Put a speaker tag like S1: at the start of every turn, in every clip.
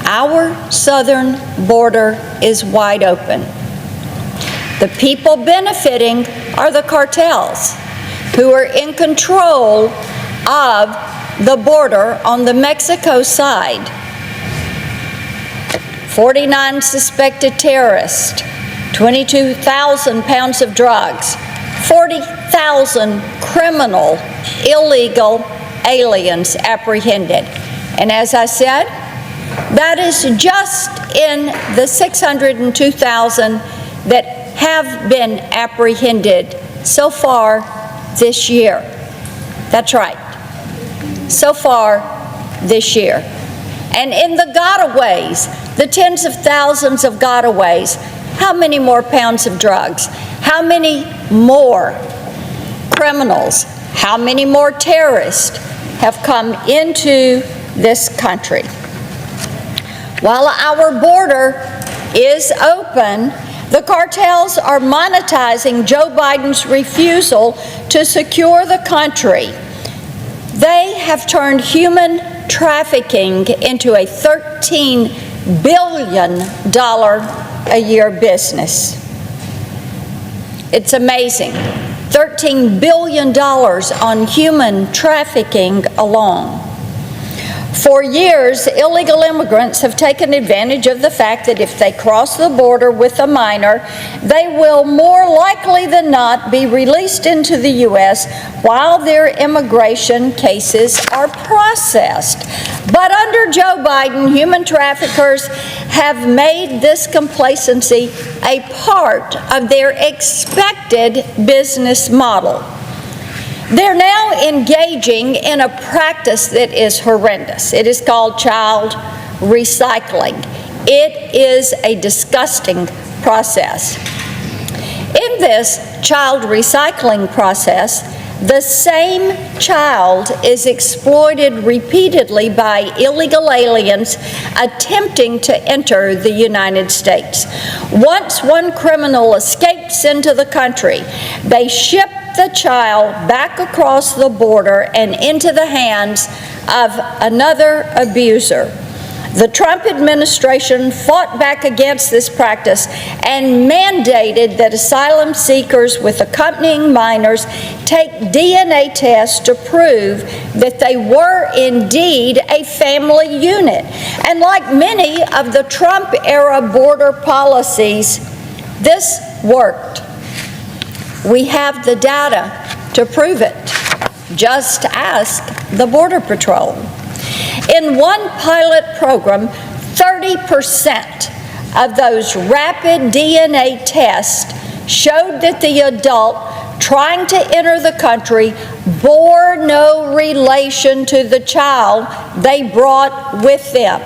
S1: our southern border is wide open. The people benefiting are the cartels, who are in control of the border on the Mexico side. 49 suspected terrorists, 22,000 pounds of drugs, 40,000 criminal, illegal aliens apprehended. And as I said, that is just in the 602,000 that have been apprehended so far this year. That's right, so far this year. And in the gotaways, the tens of thousands of gotaways, how many more pounds of drugs? How many more criminals? How many more terrorists have come into this country? While our border is open, the cartels are monetizing Joe Biden's refusal to secure the country. They have turned human trafficking into a $13 billion a year business. It's amazing. $13 billion on human trafficking alone. For years, illegal immigrants have taken advantage of the fact that if they cross the border with a minor, they will more likely than not be released into the U.S. while their immigration cases are processed. But under Joe Biden, human traffickers have made this complacency a part of their expected business model. They're now engaging in a practice that is horrendous. It is called child recycling. It is a disgusting process. In this child recycling process, the same child is exploited repeatedly by illegal aliens attempting to enter the United States. Once one criminal escapes into the country, they ship the child back across the border and into the hands of another abuser. The Trump administration fought back against this practice and mandated that asylum seekers with accompanying minors take DNA tests to prove that they were indeed a family unit. And like many of the Trump-era border policies, this worked. We have the data to prove it. Just ask the Border Patrol. In one pilot program, 30% of those rapid DNA tests showed that the adult trying to enter the country bore no relation to the child they brought with them.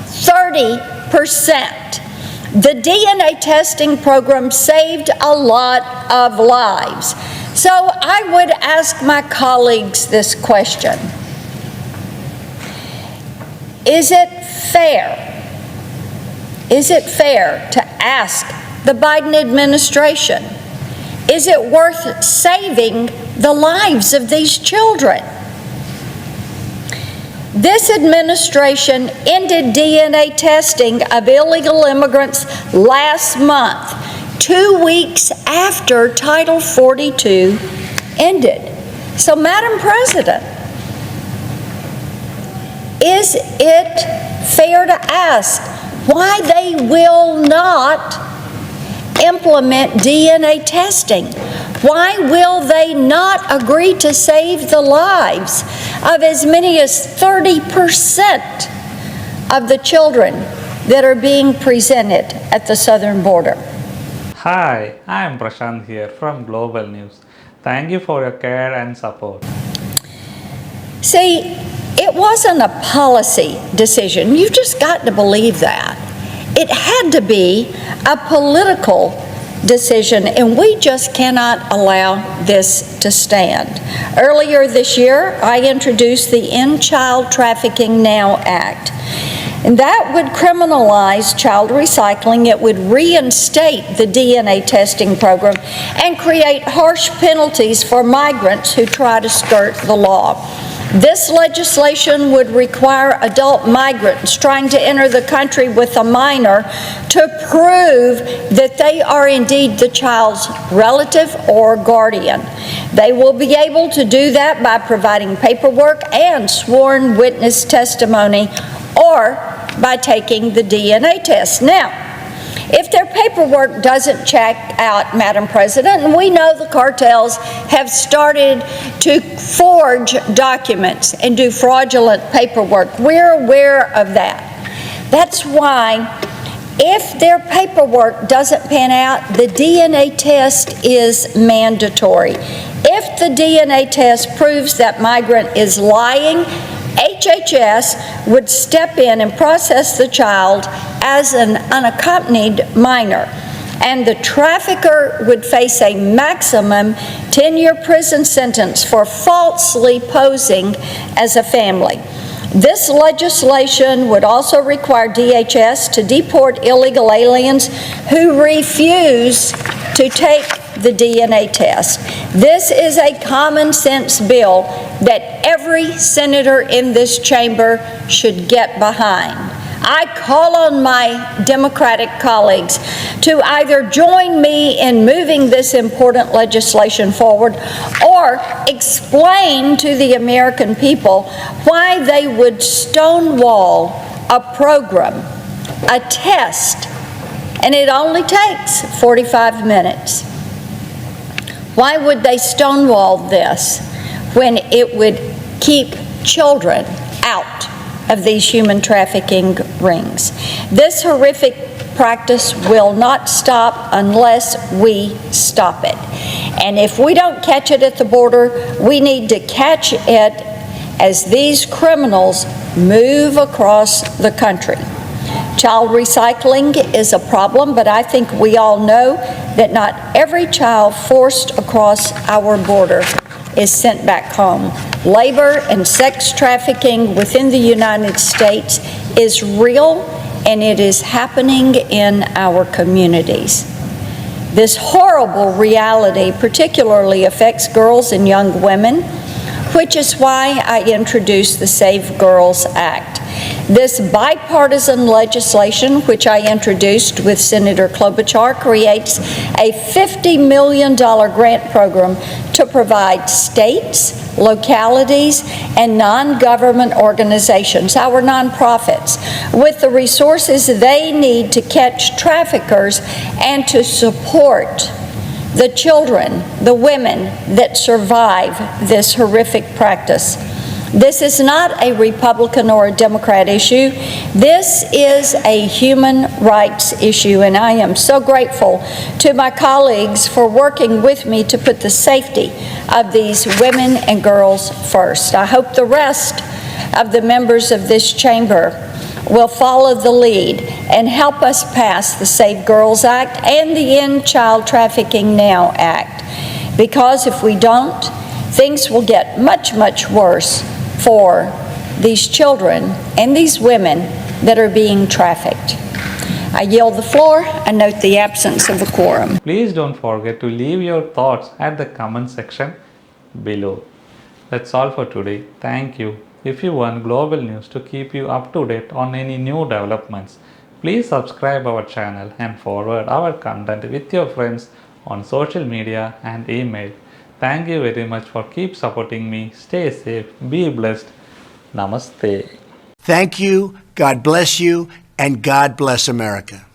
S1: 30%. The DNA testing program saved a lot of lives. So I would ask my colleagues this question. Is it fair? Is it fair to ask the Biden administration, is it worth saving the lives of these children? This administration ended DNA testing of illegal immigrants last month, 2 weeks after Title 42 ended. So, Madam President, is it fair to ask why they will not implement DNA testing? Why will they not agree to save the lives of as many as 30% of the children that are being presented at the southern border?
S2: Hi, I am Prasanth here from Global News. Thank you for your care and support.
S1: See, it wasn't a policy decision. You've just got to believe that. It had to be a political decision, and we just cannot allow this to stand. Earlier this year, I introduced the End Child Trafficking Now Act. And that would criminalize child recycling. It would reinstate the DNA testing program and create harsh penalties for migrants who try to skirt the law. This legislation would require adult migrants trying to enter the country with a minor to prove that they are indeed the child's relative or guardian. They will be able to do that by providing paperwork and sworn witness testimony, or by taking the DNA test. Now, if their paperwork doesn't check out, Madam President, and we know the cartels have started to forge documents and do fraudulent paperwork, we're aware of that. That's why, if their paperwork doesn't pan out, the DNA test is mandatory. If the DNA test proves that migrant is lying, HHS would step in and process the child as an unaccompanied minor, and the trafficker would face a maximum 10-year prison sentence for falsely posing as a family. This legislation would also require DHS to deport illegal aliens who refuse to take the DNA test. This is a common sense bill that every senator in this chamber should get behind. I call on my Democratic colleagues to either join me in moving this important legislation forward, or explain to the American people why they would stonewall a program, a test, and it only takes 45 minutes. Why would they stonewall this when it would keep children out of these human trafficking rings? This horrific practice will not stop unless we stop it. And if we don't catch it at the border, we need to catch it as these criminals move across the country. Child recycling is a problem, but I think we all know that not every child forced across our border is sent back home. Labor and sex trafficking within the United States is real, and it is happening in our communities. This horrible reality particularly affects girls and young women, which is why I introduced the Save Girls Act. This bipartisan legislation, which I introduced with Senator Klobuchar, creates a $50 million grant program to provide states, localities, and non-government organizations, our nonprofits, with the resources they need to catch traffickers and to support the children, the women that survive this horrific practice. This is not a Republican or a Democrat issue. This is a human rights issue, and I am so grateful to my colleagues for working with me to put the safety of these women and girls first. I hope the rest of the members of this chamber will follow the lead and help us pass the Save Girls Act and the End Child Trafficking Now Act. Because if we don't, things will get much, much worse for these children and these women that are being trafficked. I yield the floor and note the absence of a quorum.
S2: Please don't forget to leave your thoughts at the comment section below. That's all for today. Thank you. If you want global news to keep you up to date on any new developments, please subscribe our channel and forward our content with your friends on social media and email. Thank you very much for keep supporting me. Stay safe, be blessed. Namaste.
S3: Thank you, God bless you, and God bless America.